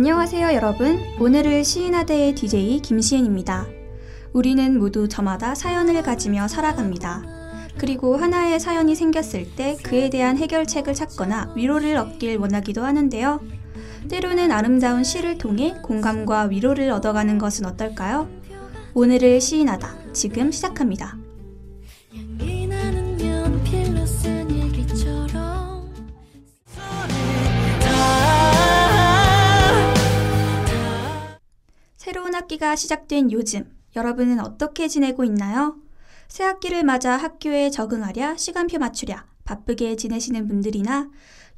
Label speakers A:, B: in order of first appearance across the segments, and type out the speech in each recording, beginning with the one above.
A: 안녕하세요 여러분. 오늘을 시인하다의 DJ 김시은입니다. 우리는 모두 저마다 사연을 가지며 살아갑니다. 그리고 하나의 사연이 생겼을 때 그에 대한 해결책을 찾거나 위로를 얻길 원하기도 하는데요. 때로는 아름다운 시를 통해 공감과 위로를 얻어가는 것은 어떨까요? 오늘을 시인하다 지금 시작합니다. 새로운 학기가 시작된 요즘, 여러분은 어떻게 지내고 있나요? 새 학기를 맞아 학교에 적응하랴, 시간표 맞추랴, 바쁘게 지내시는 분들이나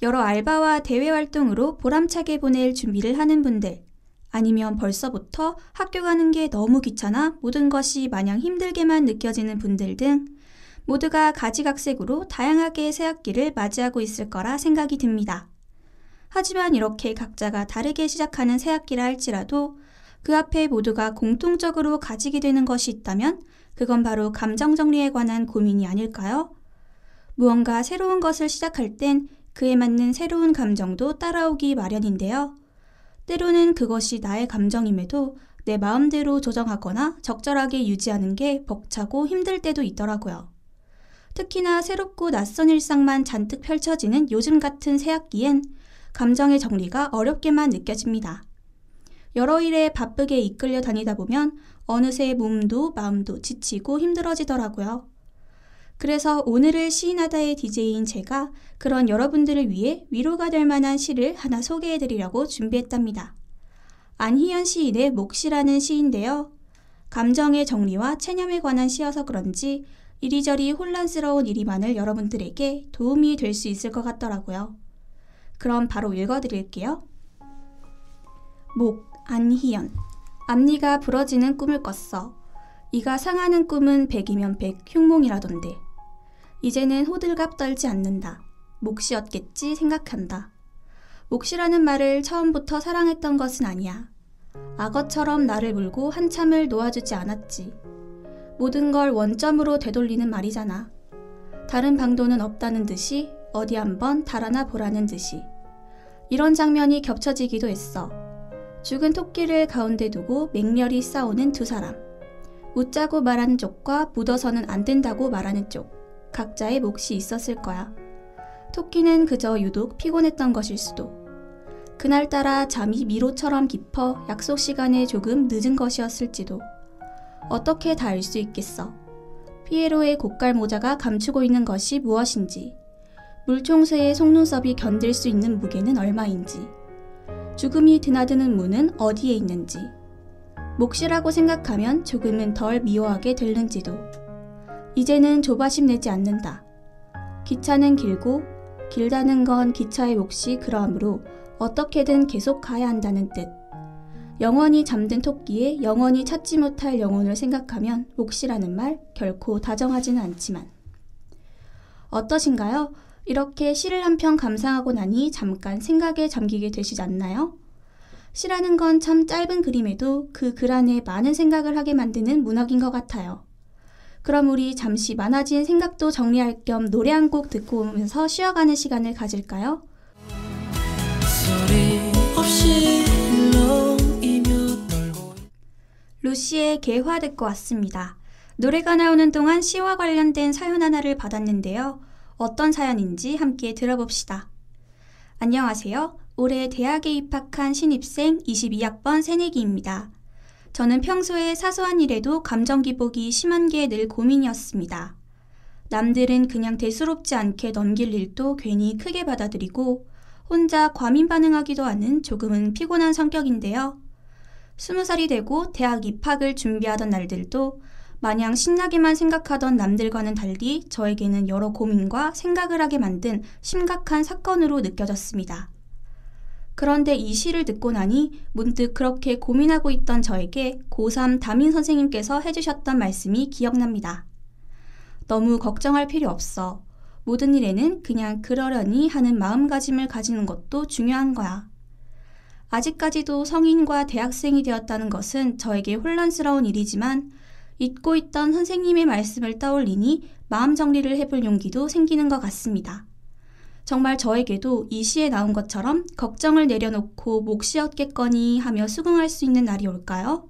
A: 여러 알바와 대외 활동으로 보람차게 보낼 준비를 하는 분들, 아니면 벌써부터 학교 가는 게 너무 귀찮아 모든 것이 마냥 힘들게만 느껴지는 분들 등 모두가 가지각색으로 다양하게 새 학기를 맞이하고 있을 거라 생각이 듭니다. 하지만 이렇게 각자가 다르게 시작하는 새 학기라 할지라도 그 앞에 모두가 공통적으로 가지게 되는 것이 있다면 그건 바로 감정정리에 관한 고민이 아닐까요? 무언가 새로운 것을 시작할 땐 그에 맞는 새로운 감정도 따라오기 마련인데요. 때로는 그것이 나의 감정임에도 내 마음대로 조정하거나 적절하게 유지하는 게 벅차고 힘들 때도 있더라고요. 특히나 새롭고 낯선 일상만 잔뜩 펼쳐지는 요즘 같은 새학기엔 감정의 정리가 어렵게만 느껴집니다. 여러 일에 바쁘게 이끌려 다니다 보면 어느새 몸도 마음도 지치고 힘들어지더라고요. 그래서 오늘을 시인하다의 DJ인 제가 그런 여러분들을 위해 위로가 될 만한 시를 하나 소개해드리려고 준비했답니다. 안희연 시인의 몫이라는 시인데요. 감정의 정리와 체념에 관한 시여서 그런지 이리저리 혼란스러운 일이 많을 여러분들에게 도움이 될 수 있을 것 같더라고요. 그럼 바로 읽어드릴게요. 목 안희연. 앞니가 부러지는 꿈을 꿨어. 이가 상하는 꿈은 100이면 100 흉몽이라던데. 이제는 호들갑 떨지 않는다. 몫이었겠지 생각한다. 몫이라는 말을 처음부터 사랑했던 것은 아니야. 악어처럼 나를 물고 한참을 놓아주지 않았지. 모든 걸 원점으로 되돌리는 말이잖아. 다른 방도는 없다는 듯이 어디 한번 달아나 보라는 듯이. 이런 장면이 겹쳐지기도 했어. 죽은 토끼를 가운데 두고 맹렬히 싸우는 두 사람. 웃자고 말하는 쪽과 묻어서는 안 된다고 말하는 쪽. 각자의 몫이 있었을 거야. 토끼는 그저 유독 피곤했던 것일 수도. 그날따라 잠이 미로처럼 깊어 약속 시간에 조금 늦은 것이었을지도. 어떻게 다 알 수 있겠어. 피에로의 고깔 모자가 감추고 있는 것이 무엇인지. 물총새의 속눈썹이 견딜 수 있는 무게는 얼마인지. 죽음이 드나드는 문은 어디에 있는지. 몫이라고 생각하면 조금은 덜 미워하게 되는지도. 이제는 조바심 내지 않는다. 기차는 길고 길다는 건 기차의 몫이 그러하므로 어떻게든 계속 가야 한다는 뜻. 영원히 잠든 토끼에 영원히 찾지 못할 영혼을 생각하면 몫이라는 말 결코 다정하지는 않지만. 어떠신가요? 이렇게 시를 한 편 감상하고 나니 잠깐 생각에 잠기게 되시지 않나요? 시라는 건 참 짧은 그림에도 그 글 안에 많은 생각을 하게 만드는 문학인 것 같아요. 그럼 우리 잠시 많아진 생각도 정리할 겸 노래 한 곡 듣고 오면서 쉬어가는 시간을 가질까요? 루시의 개화 듣고 왔습니다. 노래가 나오는 동안 시와 관련된 사연 하나를 받았는데요. 어떤 사연인지 함께 들어봅시다. 안녕하세요. 올해 대학에 입학한 신입생 22학번 새내기입니다. 저는 평소에 사소한 일에도 감정 기복이 심한 게 늘 고민이었습니다. 남들은 그냥 대수롭지 않게 넘길 일도 괜히 크게 받아들이고 혼자 과민 반응하기도 하는 조금은 피곤한 성격인데요. 20살이 되고 대학 입학을 준비하던 날들도 마냥 신나게만 생각하던 남들과는 달리 저에게는 여러 고민과 생각을 하게 만든 심각한 사건으로 느껴졌습니다. 그런데 이 시를 듣고 나니 문득 그렇게 고민하고 있던 저에게 고3 담임 선생님께서 해주셨던 말씀이 기억납니다. 너무 걱정할 필요 없어. 모든 일에는 그냥 그러려니 하는 마음가짐을 가지는 것도 중요한 거야. 아직까지도 성인과 대학생이 되었다는 것은 저에게 혼란스러운 일이지만 잊고 있던 선생님의 말씀을 떠올리니 마음 정리를 해볼 용기도 생기는 것 같습니다. 정말 저에게도 이 시에 나온 것처럼 걱정을 내려놓고 몫이 없겠거니 하며 수긍할 수 있는 날이 올까요?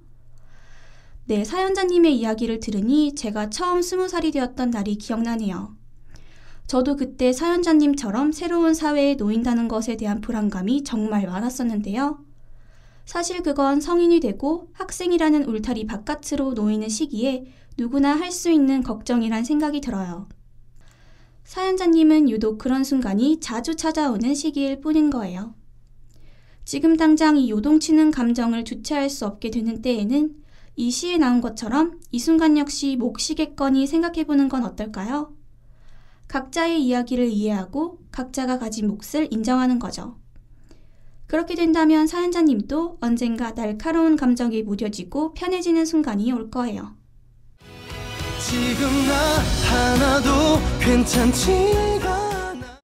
A: 네, 사연자님의 이야기를 들으니 제가 처음 20살이 되었던 날이 기억나네요. 저도 그때 사연자님처럼 새로운 사회에 놓인다는 것에 대한 불안감이 정말 많았었는데요. 사실 그건 성인이 되고 학생이라는 울타리 바깥으로 놓이는 시기에 누구나 할 수 있는 걱정이란 생각이 들어요. 사연자님은 유독 그런 순간이 자주 찾아오는 시기일 뿐인 거예요. 지금 당장 이 요동치는 감정을 주체할 수 없게 되는 때에는 이 시에 나온 것처럼 이 순간 역시 몫이겠거니 생각해보는 건 어떨까요? 각자의 이야기를 이해하고 각자가 가진 몫을 인정하는 거죠. 그렇게 된다면 사연자님도 언젠가 날카로운 감정이 무뎌지고 편해지는 순간이 올 거예요.
B: 지금 나 하나도 괜찮지가 않아.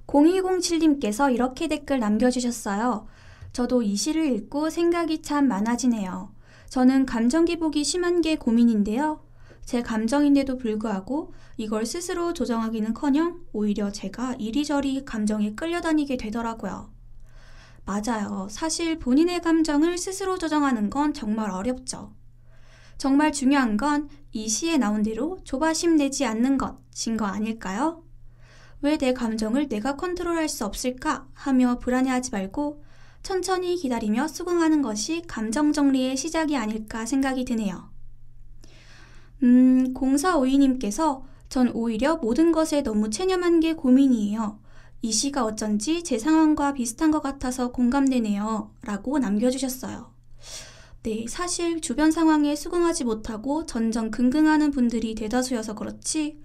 A: (0207님께서) 이렇게 댓글 남겨주셨어요. 저도 이 시를 읽고 생각이 참 많아지네요. 저는 감정 기복이 심한 게 고민인데요. 제 감정인데도 불구하고 이걸 스스로 조정하기는커녕 오히려 제가 이리저리 감정에 끌려다니게 되더라고요. 맞아요. 사실 본인의 감정을 스스로 조정하는 건 정말 어렵죠. 정말 중요한 건 이 시에 나온 대로 조바심 내지 않는 것인 거 아닐까요? 왜 내 감정을 내가 컨트롤할 수 없을까 하며 불안해하지 말고 천천히 기다리며 수긍하는 것이 감정 정리의 시작이 아닐까 생각이 드네요. 0452님께서 전 오히려 모든 것에 너무 체념한 게 고민이에요. 이 시가 어쩐지 제 상황과 비슷한 것 같아서 공감되네요. 라고 남겨주셨어요. 네, 사실 주변 상황에 수긍하지 못하고 전전긍긍하는 분들이 대다수여서 그렇지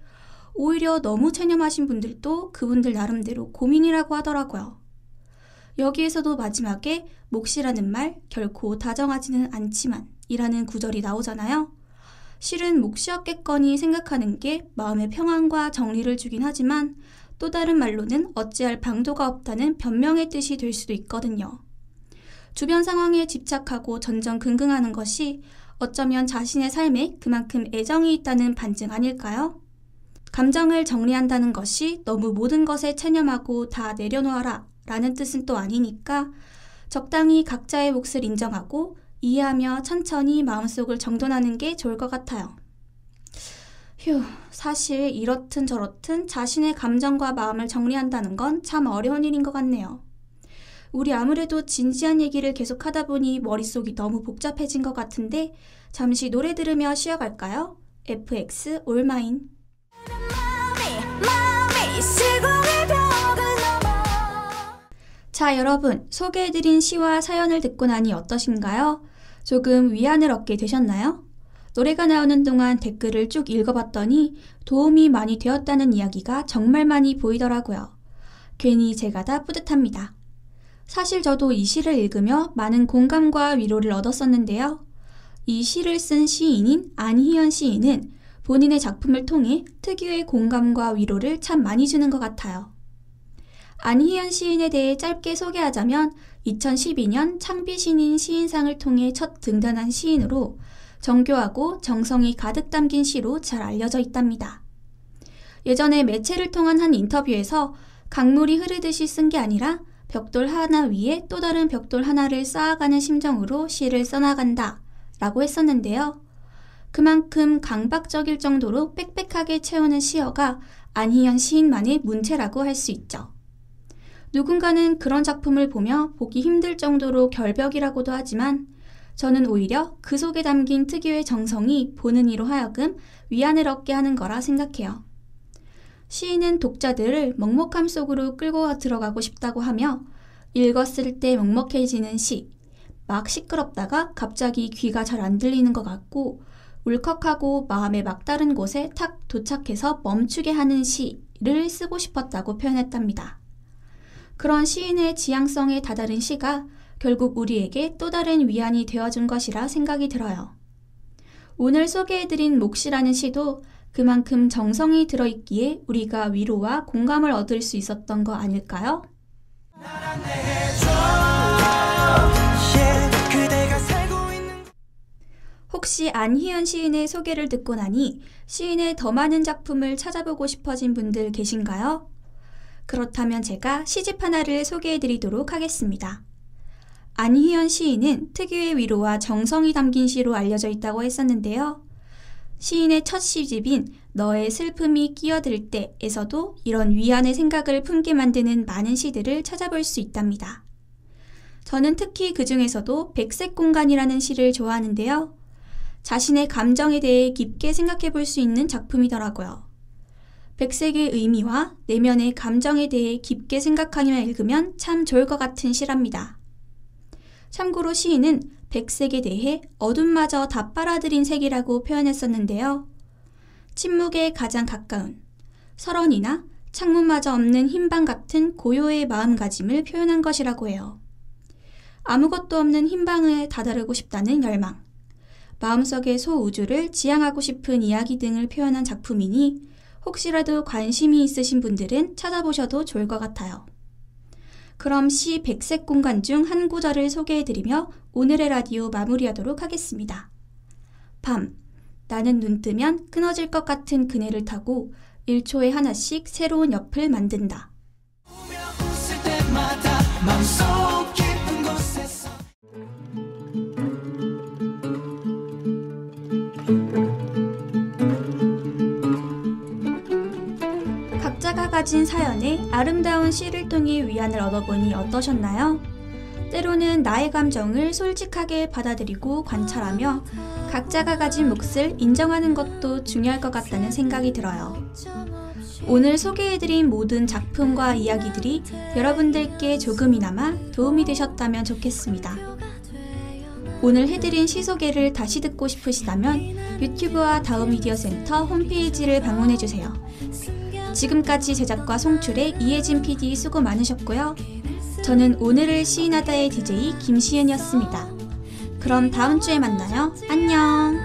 A: 오히려 너무 체념하신 분들도 그분들 나름대로 고민이라고 하더라고요. 여기에서도 마지막에 몫이라는 말 결코 다정하지는 않지만 이라는 구절이 나오잖아요. 실은 몫이 없겠거니 생각하는 게 마음의 평안과 정리를 주긴 하지만 또 다른 말로는 어찌할 방도가 없다는 변명의 뜻이 될 수도 있거든요. 주변 상황에 집착하고 전전긍긍하는 것이 어쩌면 자신의 삶에 그만큼 애정이 있다는 반증 아닐까요? 감정을 정리한다는 것이 너무 모든 것에 체념하고 다 내려놓아라 라는 뜻은 또 아니니까 적당히 각자의 몫을 인정하고 이해하며 천천히 마음속을 정돈하는 게 좋을 것 같아요. 휴, 사실 이렇든 저렇든 자신의 감정과 마음을 정리한다는 건 참 어려운 일인 것 같네요. 우리 아무래도 진지한 얘기를 계속 하다 보니 머릿속이 너무 복잡해진 것 같은데 잠시 노래 들으며 쉬어갈까요? FX All Mine. 자, 여러분, 소개해드린 시와 사연을 듣고 나니 어떠신가요? 조금 위안을 얻게 되셨나요? 노래가 나오는 동안 댓글을 쭉 읽어봤더니 도움이 많이 되었다는 이야기가 정말 많이 보이더라고요. 괜히 제가 다 뿌듯합니다. 사실 저도 이 시를 읽으며 많은 공감과 위로를 얻었었는데요. 이 시를 쓴 시인인 안희연 시인은 본인의 작품을 통해 특유의 공감과 위로를 참 많이 주는 것 같아요. 안희연 시인에 대해 짧게 소개하자면 2012년 창비신인 시인상을 통해 첫 등단한 시인으로 정교하고 정성이 가득 담긴 시로 잘 알려져 있답니다. 예전에 매체를 통한 한 인터뷰에서 강물이 흐르듯이 쓴 게 아니라 벽돌 하나 위에 또 다른 벽돌 하나를 쌓아가는 심정으로 시를 써나간다 라고 했었는데요. 그만큼 강박적일 정도로 빽빽하게 채우는 시어가 안희연 시인만의 문체라고 할 수 있죠. 누군가는 그런 작품을 보며 보기 힘들 정도로 결벽이라고도 하지만 저는 오히려 그 속에 담긴 특유의 정성이 보는 이로 하여금 위안을 얻게 하는 거라 생각해요. 시인은 독자들을 먹먹함 속으로 끌고 들어가고 싶다고 하며 읽었을 때 먹먹해지는 시, 막 시끄럽다가 갑자기 귀가 잘 안 들리는 것 같고 울컥하고 마음의 막다른 곳에 탁 도착해서 멈추게 하는 시를 쓰고 싶었다고 표현했답니다. 그런 시인의 지향성에 다다른 시가 결국 우리에게 또 다른 위안이 되어준 것이라 생각이 들어요. 오늘 소개해드린 몫이라는 시도 그만큼 정성이 들어있기에 우리가 위로와 공감을 얻을 수 있었던 거 아닐까요? 혹시 안희연 시인의 소개를 듣고 나니 시인의 더 많은 작품을 찾아보고 싶어진 분들 계신가요? 그렇다면 제가 시집 하나를 소개해드리도록 하겠습니다. 안희연 시인은 특유의 위로와 정성이 담긴 시로 알려져 있다고 했었는데요. 시인의 첫 시집인 너의 슬픔이 끼어들 때에서도 이런 위안의 생각을 품게 만드는 많은 시들을 찾아볼 수 있답니다. 저는 특히 그 중에서도 백색공간이라는 시를 좋아하는데요. 자신의 감정에 대해 깊게 생각해 볼 수 있는 작품이더라고요. 백색의 의미와 내면의 감정에 대해 깊게 생각하며 읽으면 참 좋을 것 같은 시랍니다. 참고로 시인은 백색에 대해 어둠마저 다 빨아들인 색이라고 표현했었는데요. 침묵에 가장 가까운 설원이나 창문마저 없는 흰방 같은 고요의 마음가짐을 표현한 것이라고 해요. 아무것도 없는 흰방에 다다르고 싶다는 열망, 마음속의 소우주를 지향하고 싶은 이야기 등을 표현한 작품이니 혹시라도 관심이 있으신 분들은 찾아보셔도 좋을 것 같아요. 그럼 시 백색공간 중 한 구절을 소개해드리며 오늘의 라디오 마무리하도록 하겠습니다. 밤, 나는 눈 뜨면 끊어질 것 같은 그네를 타고 1초에 하나씩 새로운 옆을 만든다. 각자가 가진 사연에 아름다운 시를 통해 위안을 얻어보니 어떠셨나요? 때로는 나의 감정을 솔직하게 받아들이고 관찰하며 각자가 가진 몫을 인정하는 것도 중요할 것 같다는 생각이 들어요. 오늘 소개해드린 모든 작품과 이야기들이 여러분들께 조금이나마 도움이 되셨다면 좋겠습니다. 오늘 해드린 시 소개를 다시 듣고 싶으시다면 유튜브와 다음미디어센터 홈페이지를 방문해주세요. 지금까지 제작과 송출의 이혜진 PD 수고 많으셨고요. 저는 오늘을 시인하다의 DJ 김시은이었습니다. 그럼 다음 주에 만나요. 안녕.